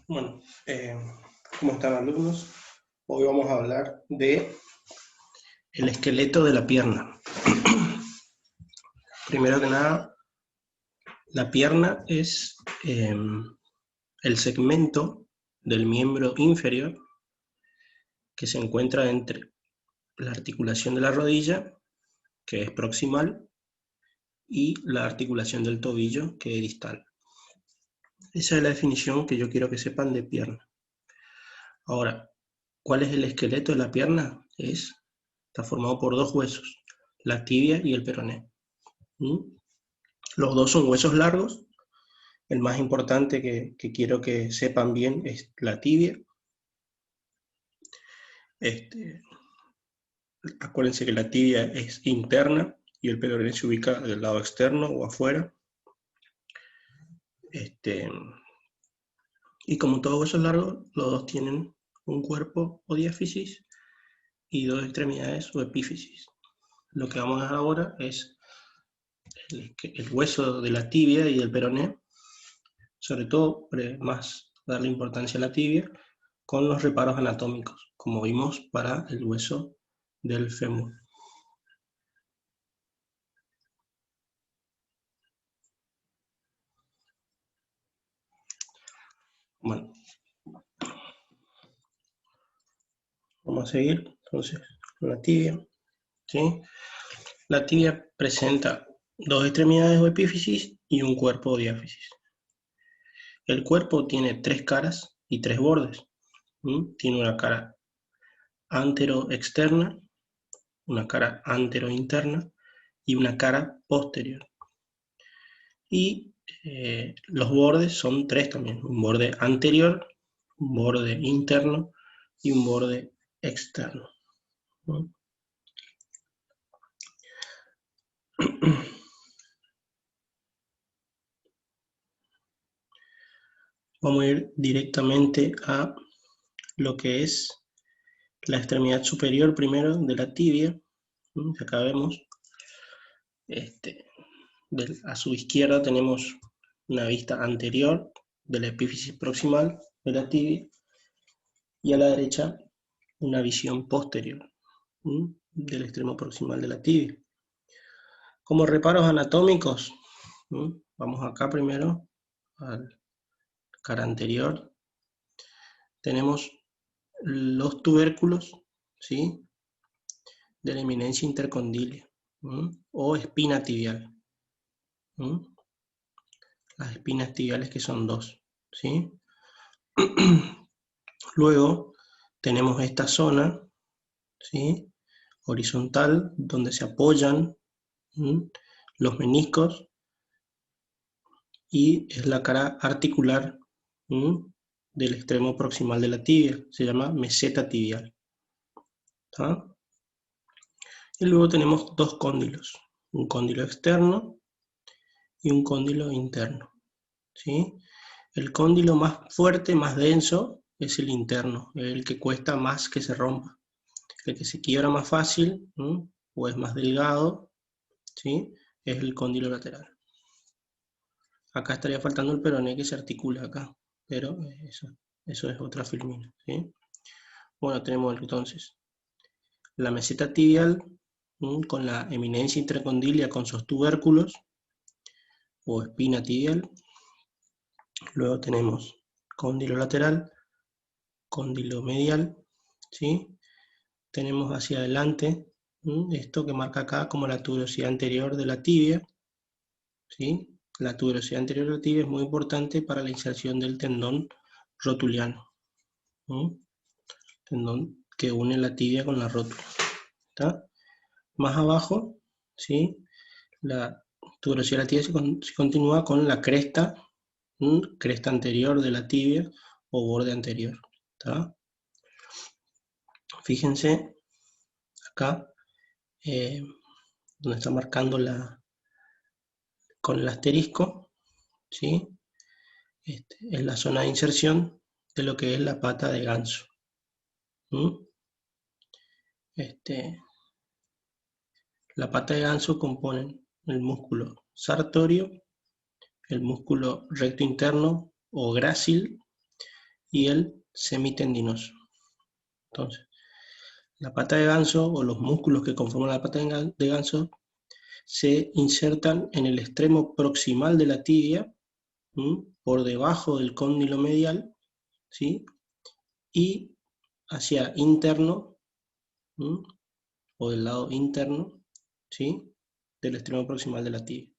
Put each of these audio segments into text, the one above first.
Bueno, ¿cómo están, alumnos? Hoy vamos a hablar de el esqueleto de la pierna. Primero que nada, la pierna es el segmento del miembro inferior que se encuentra entre la articulación de la rodilla, que es proximal, y la articulación del tobillo, que es distal. Esa es la definición que yo quiero que sepan de pierna. Ahora, ¿cuál es el esqueleto de la pierna? Está formado por dos huesos, la tibia y el peroné. Los dos son huesos largos. El más importante que quiero que sepan bien es la tibia. Acuérdense que la tibia es interna y el peroné se ubica del lado externo o afuera. Y como todos huesos largos, los dos tienen un cuerpo o diáfisis y dos extremidades o epífisis. Lo que vamos a ver ahora es el hueso de la tibia y del peroné, sobre todo más darle importancia a la tibia, con los reparos anatómicos, como vimos para el hueso del fémur. Bueno, vamos a seguir entonces con la tibia. ¿Sí? La tibia presenta dos extremidades o epífisis y un cuerpo o diáfisis. El cuerpo tiene tres caras y tres bordes. Tiene una cara antero-externa, una cara antero-interna y una cara posterior. Y los bordes son tres también, un borde anterior, un borde interno y un borde externo. Vamos a ir directamente a lo que es la extremidad superior primero de la tibia. Acá vemos, a su izquierda tenemos una vista anterior de la epífisis proximal de la tibia y a la derecha una visión posterior del extremo proximal de la tibia. Como reparos anatómicos, vamos acá primero al cara anterior. Tenemos los tubérculos, ¿sí?, de la eminencia intercondilia o espina tibial. Las espinas tibiales, que son dos, ¿sí? Luego tenemos esta zona, ¿sí?, horizontal, donde se apoyan los meniscos, y es la cara articular del extremo proximal de la tibia, se llama meseta tibial. ¿Tá? Y luego tenemos dos cóndilos, un cóndilo externo y un cóndilo interno, ¿sí? El cóndilo más fuerte, más denso, es el interno, el que cuesta más que se rompa. El que se quiebra más fácil, o es más delgado, ¿sí?, es el cóndilo lateral. Acá estaría faltando el peroné, que se articula acá, pero eso es otra filmina, ¿sí? Bueno, tenemos entonces la meseta tibial con la eminencia intercondilia con sus tubérculos o espina tibial. Luego tenemos cóndilo lateral, cóndilo medial, ¿sí? Tenemos hacia adelante esto que marca acá como la tuberosidad anterior de la tibia, ¿sí? La tuberosidad anterior de la tibia es muy importante para la inserción del tendón rotuliano, tendón que une la tibia con la rótula. ¿Tá? Más abajo, ¿sí?, la tuberosidad de la tibia se continúa con la cresta, cresta anterior de la tibia o borde anterior. ¿Tá? Fíjense acá, donde está marcando con el asterisco, ¿sí?, es la zona de inserción de lo que es la pata de ganso. La pata de ganso componen el músculo sartorio, el músculo recto interno o grácil y el semitendinoso. Entonces, la pata de ganso o los músculos que conforman la pata de ganso se insertan en el extremo proximal de la tibia, por debajo del cóndilo medial, ¿sí? Y hacia interno, o del lado interno, ¿sí? Del extremo proximal de la tibia.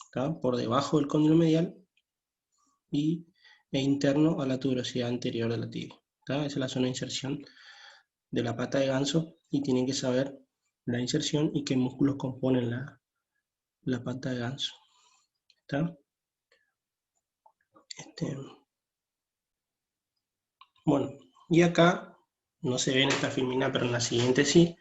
¿Está? Por debajo del cóndilo medial e interno a la tuberosidad anterior de la tibia. ¿Está? Esa es la zona de inserción de la pata de ganso y tienen que saber la inserción y qué músculos componen la pata de ganso. ¿Está? Bueno, y acá, no se ve en esta filmina, pero en la siguiente sí,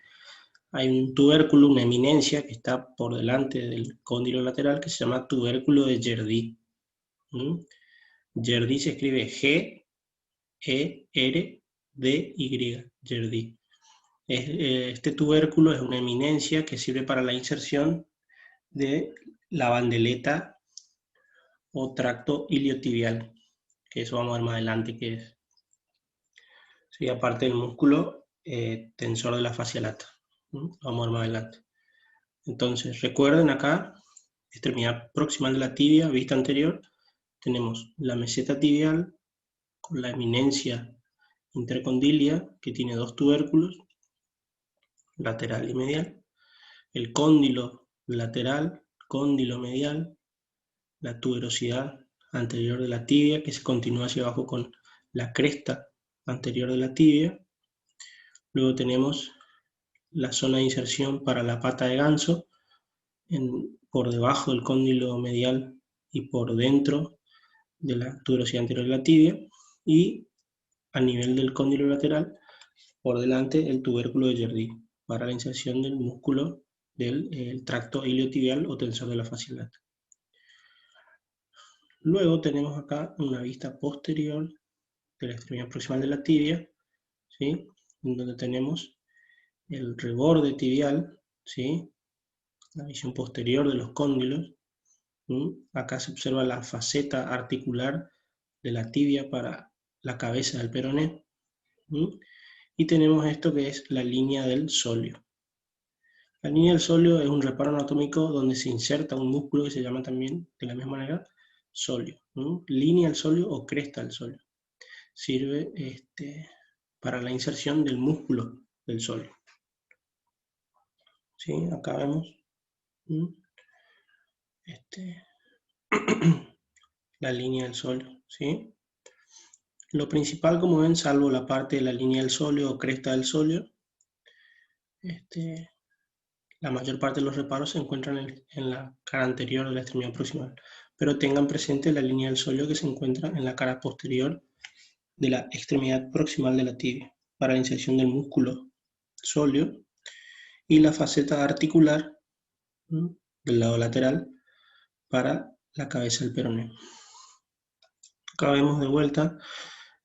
hay un tubérculo, una eminencia que está por delante del cóndilo lateral que se llama tubérculo de Gerdy. Gerdy se escribe G-E-R-D-Y, Gerdy. Este tubérculo es una eminencia que sirve para la inserción de la bandeleta o tracto iliotibial, que eso vamos a ver más adelante qué es. Sí, aparte del músculo tensor de la fascia lata. Vamos a ver más adelante. Entonces, recuerden acá, extremidad proximal de la tibia, vista anterior, tenemos la meseta tibial con la eminencia intercondilia, que tiene dos tubérculos, lateral y medial, el cóndilo lateral, cóndilo medial, la tuberosidad anterior de la tibia, que se continúa hacia abajo con la cresta anterior de la tibia. Luego tenemos la zona de inserción para la pata de ganso, por debajo del cóndilo medial y por dentro de la tuberosidad anterior de la tibia, y a nivel del cóndilo lateral, por delante el tubérculo de Gerdy, para la inserción del músculo del tracto iliotibial o tensor de la fascia lata. Luego tenemos acá una vista posterior de la extremidad proximal de la tibia, ¿sí? Donde tenemos el reborde tibial, ¿sí? La visión posterior de los cóndilos. Acá se observa la faceta articular de la tibia para la cabeza del peroné. Y tenemos esto que es la línea del sóleo. La línea del sóleo es un reparo anatómico donde se inserta un músculo que se llama también, de la misma manera, sóleo. Línea del sóleo o cresta del sóleo. Sirve para la inserción del músculo del sóleo. ¿Sí? Acá vemos la línea del sóleo. ¿Sí? Lo principal, como ven, salvo la parte de la línea del sóleo o cresta del sóleo, la mayor parte de los reparos se encuentran en la cara anterior de la extremidad proximal, pero tengan presente la línea del sóleo que se encuentra en la cara posterior de la extremidad proximal de la tibia, para la inserción del músculo sóleo, y la faceta articular del lado lateral para la cabeza del peroné. Acá vemos de vuelta,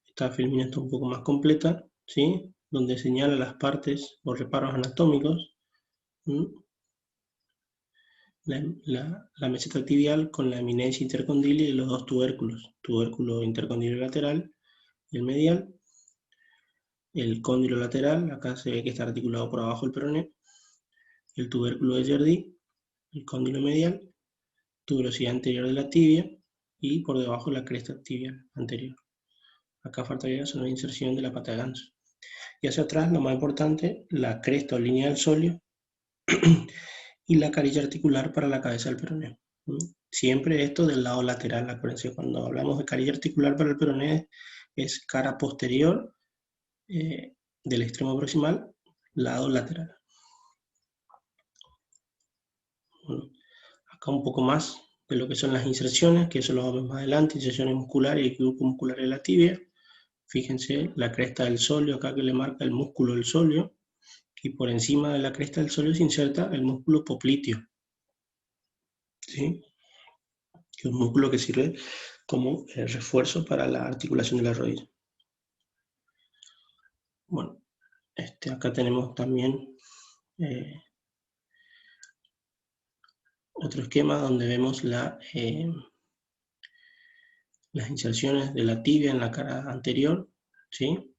esta filmina está un poco más completa, ¿sí? Donde señala las partes o reparos anatómicos. La meseta tibial con la eminencia intercondilia y los dos tubérculos, tubérculo intercondilio lateral y el medial, el cóndilo lateral, acá se ve que está articulado por abajo el peroné, el tubérculo de Gerdy, el cóndilo medial, tuberosidad anterior de la tibia y por debajo la cresta tibial anterior. Acá faltaría una inserción de la pata de ganso. Y hacia atrás, lo más importante, la cresta o línea del sóleo y la carilla articular para la cabeza del peroné. Siempre esto del lado lateral, acuérdense, cuando hablamos de carilla articular para el peroné es cara posterior del extremo proximal, lado lateral. Bueno, acá un poco más de lo que son las inserciones, que eso lo vamos más adelante, inserciones musculares y grupo muscular de la tibia. Fíjense la cresta del sóleo, acá que le marca el músculo del sóleo, y por encima de la cresta del sóleo se inserta el músculo popliteo, ¿sí? Que es un músculo que sirve como refuerzo para la articulación de la rodilla. Bueno, acá tenemos también otro esquema donde vemos las inserciones de la tibia en la cara anterior, ¿sí?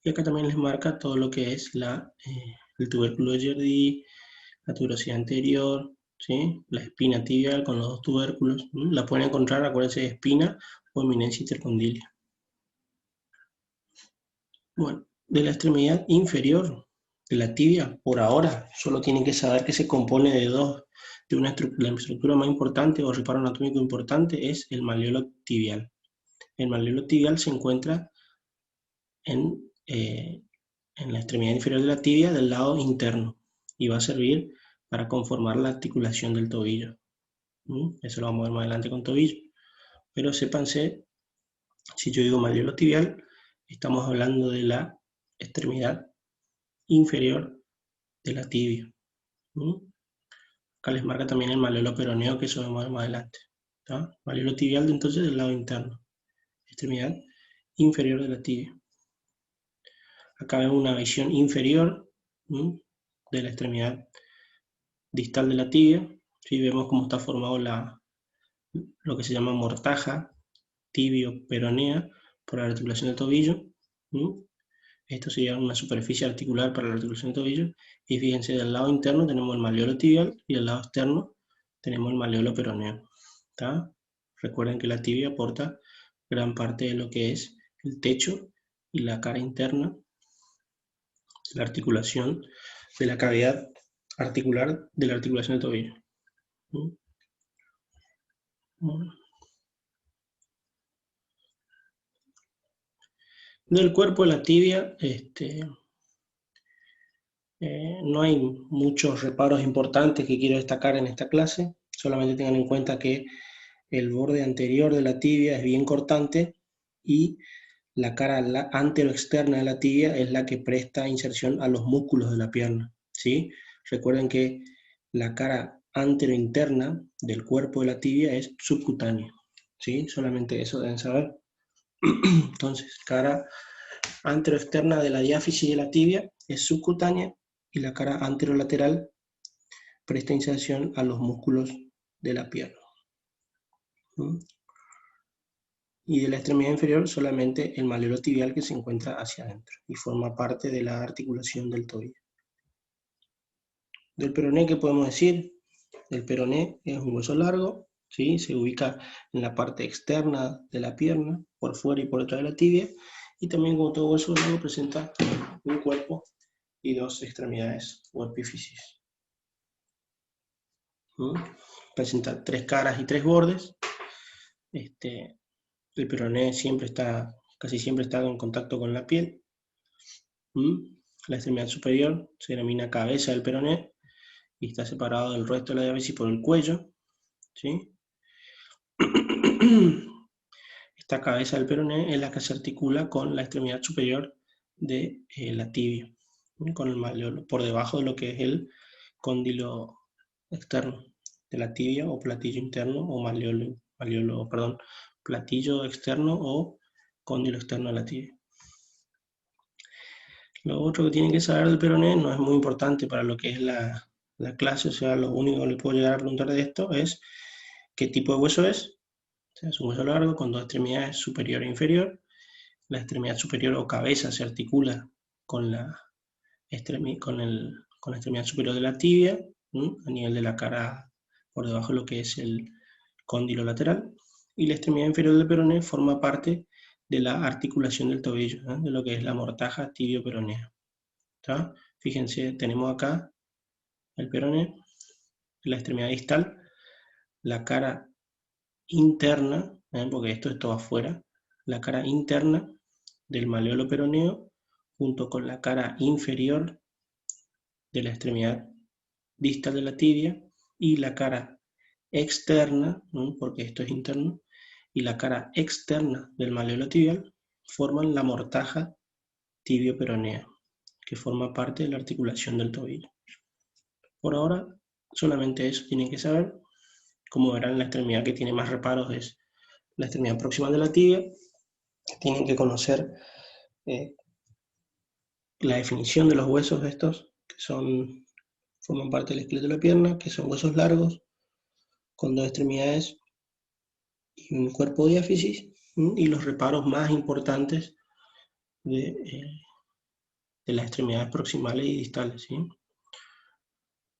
Y acá también les marca todo lo que es el tubérculo de Jerdí, la tuberosidad anterior, ¿sí? La espina tibial con los dos tubérculos. La pueden encontrar, acuérdense, de espina o eminencia intercondilia. Bueno, de la extremidad inferior de la tibia, por ahora, solo tienen que saber que se compone de dos. La estructura más importante o reparo anatómico importante es el malleolo tibial. El malleolo tibial se encuentra en la extremidad inferior de la tibia del lado interno y va a servir para conformar la articulación del tobillo. Eso lo vamos a ver más adelante con tobillo. Pero sépanse, si yo digo malleolo tibial, estamos hablando de la extremidad inferior de la tibia. Acá les marca también el malleolo peroneo, que eso vamos a ver más adelante. Malleolo tibial entonces del lado interno, extremidad inferior de la tibia. Acá vemos una visión inferior de la extremidad distal de la tibia. ¿Sí? Vemos cómo está formado lo que se llama mortaja tibio-peronea por la articulación del tobillo. Esto sería una superficie articular para la articulación del tobillo. Y fíjense, del lado interno tenemos el malleolo tibial y del lado externo tenemos el malleolo peroneo. ¿Tá? Recuerden que la tibia aporta gran parte de lo que es el techo y la cara interna, la articulación de la cavidad articular de la articulación del tobillo. Bueno. Del cuerpo de la tibia, no hay muchos reparos importantes que quiero destacar en esta clase. Solamente tengan en cuenta que el borde anterior de la tibia es bien cortante y la cara anteroexterna de la tibia es la que presta inserción a los músculos de la pierna, ¿sí? Recuerden que la cara anterointerna del cuerpo de la tibia es subcutánea, ¿sí? Solamente eso deben saber. Entonces, cara anteroexterna de la diáfisis de la tibia es subcutánea y la cara anterolateral presta inserción a los músculos de la pierna. Y de la extremidad inferior solamente el malleolo tibial que se encuentra hacia adentro y forma parte de la articulación del tobillo. Del peroné, ¿qué podemos decir? El peroné es un hueso largo, ¿sí? Se ubica en la parte externa de la pierna, por fuera y por detrás de la tibia, y también como todo hueso largo presenta un cuerpo y dos extremidades o epífisis. Presenta tres caras y tres bordes. El peroné casi siempre está en contacto con la piel. La extremidad superior se denomina cabeza del peroné y está separado del resto de la diáfisis por el cuello. ¿Sí? Esta cabeza del peroné es la que se articula con la extremidad superior de la tibia, con el malleolo, por debajo de lo que es el cóndilo externo de la tibia o platillo interno o platillo externo o cóndilo externo de la tibia. Lo otro que tienen que saber del peroné no es muy importante para lo que es la clase, o sea, lo único que les puedo llegar a preguntar de esto es qué tipo de hueso es. O sea, es un hueso largo con dos extremidades, superior e inferior. La extremidad superior o cabeza se articula con la extremidad superior de la tibia, a nivel de la cara por debajo de lo que es el cóndilo lateral. Y la extremidad inferior del peroné forma parte de la articulación del tobillo, de lo que es la mortaja tibio-peronea. Fíjense, tenemos acá el peroné, la extremidad distal, la cara interna, porque esto es todo afuera, la cara interna del malleolo peroneo junto con la cara inferior de la extremidad distal de la tibia y la cara externa, porque esto es interno, y la cara externa del malleolo tibial forman la mortaja tibio-peronea, que forma parte de la articulación del tobillo. Por ahora, solamente eso tienen que saber. Como verán, la extremidad que tiene más reparos es la extremidad proximal de la tibia. Tienen que conocer la definición de los huesos estos, que forman parte del esqueleto de la pierna, que son huesos largos, con dos extremidades y un cuerpo diáfisis, y los reparos más importantes de las extremidades proximales y distales, ¿sí?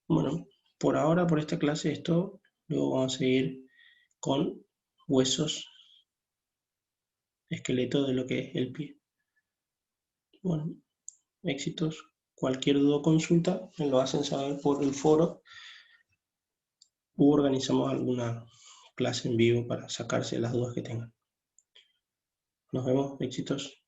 Bueno, por ahora, por esta clase es todo. Luego vamos a seguir con huesos, esqueleto de lo que es el pie. Bueno, éxitos. Cualquier duda o consulta me lo hacen saber por el foro u organizamos alguna clase en vivo para sacarse las dudas que tengan. Nos vemos, éxitos.